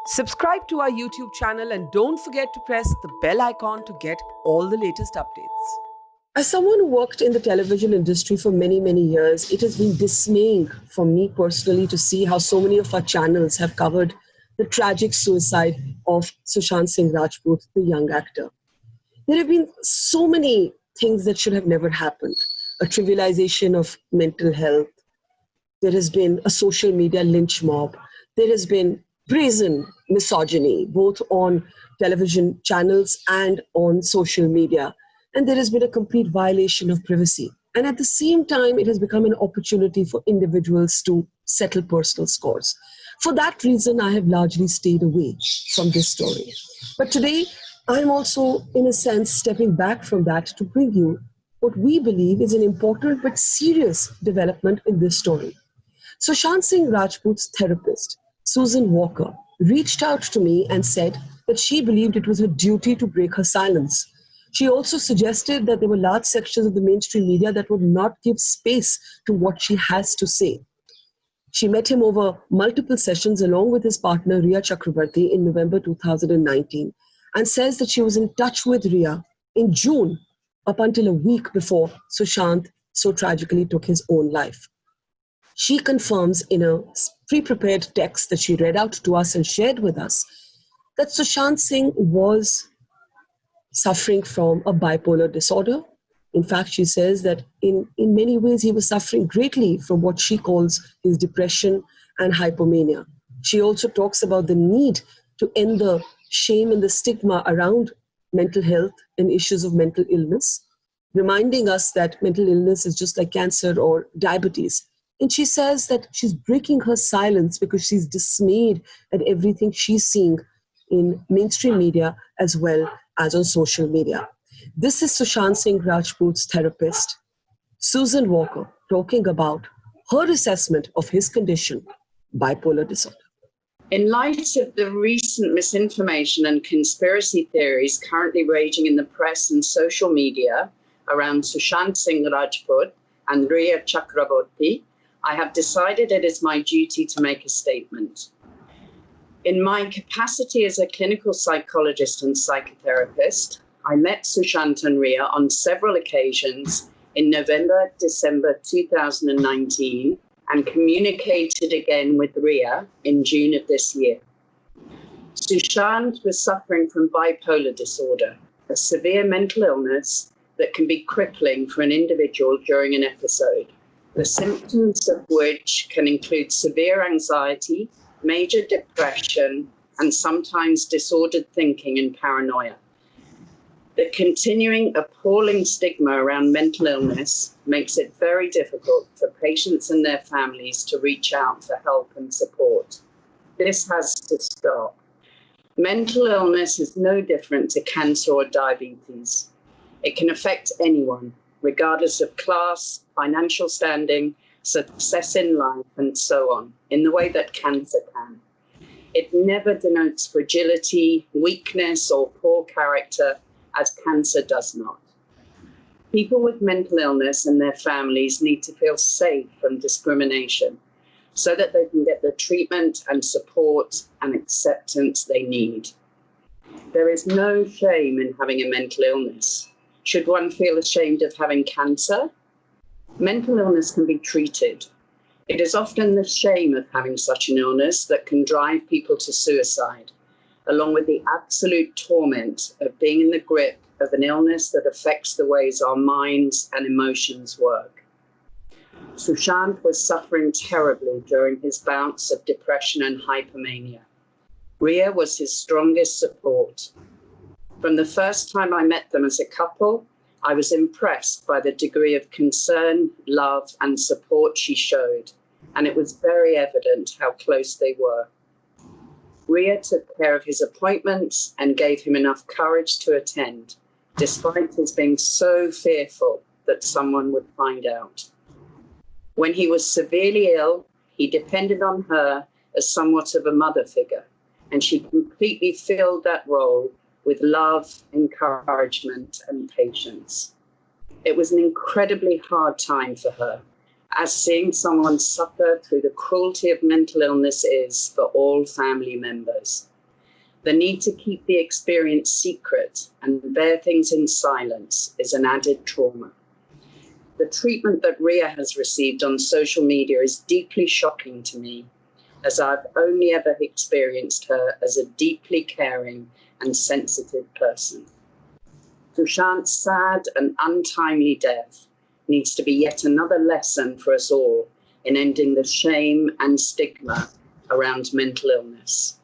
Subscribe to our YouTube channel and don't forget to press the bell icon to get all the latest updates. As someone who worked in the television industry for many, many years, it has been dismaying for me personally to see how so many of our channels have covered the tragic suicide of Sushant Singh Rajput, the young actor. There have been so many things that should have never happened. A trivialization of mental health. There has been a social media lynch mob. There has been brazen misogyny, both on television channels and on social media. And there has been a complete violation of privacy. And at the same time, it has become an opportunity for individuals to settle personal scores. For that reason, I have largely stayed away from this story. But today, I'm also, in a sense, stepping back from that to bring you what we believe is an important but serious development in this story. Sushant Singh Rajput's therapist, Susan Walker, reached out to me and said that she believed it was her duty to break her silence. She also suggested that there were large sections of the mainstream media that would not give space to what she has to say. She met him over multiple sessions along with his partner Rhea Chakrabarti in November 2019 and says that she was in touch with Rhea in June up until a week before Sushant so tragically took his own life. She confirms in a pre-prepared text that she read out to us and shared with us that Sushant Singh was suffering from a bipolar disorder. In fact, she says that in many ways he was suffering greatly from what she calls his depression and hypomania. She also talks about the need to end the shame and the stigma around mental health and issues of mental illness, reminding us that mental illness is just like cancer or diabetes. And she says that she's breaking her silence because she's dismayed at everything she's seeing in mainstream media as well as on social media. This is Sushant Singh Rajput's therapist, Susan Walker, talking about her assessment of his condition, bipolar disorder. In light of the recent misinformation and conspiracy theories currently raging in the press and social media around Sushant Singh Rajput and Rhea Chakraborty, I have decided it is my duty to make a statement. In my capacity as a clinical psychologist and psychotherapist, I met Sushant and Rhea on several occasions in November, December 2019, and communicated again with Rhea in June of this year. Sushant was suffering from bipolar disorder, a severe mental illness that can be crippling for an individual during an episode, the symptoms of which can include severe anxiety, major depression, and sometimes disordered thinking and paranoia. The continuing appalling stigma around mental illness makes it very difficult for patients and their families to reach out for help and support. This has to stop. Mental illness is no different to cancer or diabetes. It can affect anyone, regardless of class, financial standing, success in life, and so on, in the way that cancer can. It never denotes fragility, weakness, or poor character, as cancer does not. People with mental illness and their families need to feel safe from discrimination so that they can get the treatment and support and acceptance they need. There is no shame in having a mental illness. Should one feel ashamed of having cancer? Mental illness can be treated. It is often the shame of having such an illness that can drive people to suicide, along with the absolute torment of being in the grip of an illness that affects the ways our minds and emotions work. Sushant was suffering terribly during his bouts of depression and hypomania. Rhea was his strongest support. From the first time I met them as a couple, I was impressed by the degree of concern, love, and support she showed, and it was very evident how close they were. Rhea took care of his appointments and gave him enough courage to attend, despite his being so fearful that someone would find out. When he was severely ill, he depended on her as somewhat of a mother figure, and she completely filled that role with love, encouragement, and patience. It was an incredibly hard time for her, as seeing someone suffer through the cruelty of mental illness is for all family members. The need to keep the experience secret and bear things in silence is an added trauma. The treatment that Rhea has received on social media is deeply shocking to me, as I've only ever experienced her as a deeply caring and sensitive person. Sushant's sad and untimely death needs to be yet another lesson for us all in ending the shame and stigma around mental illness.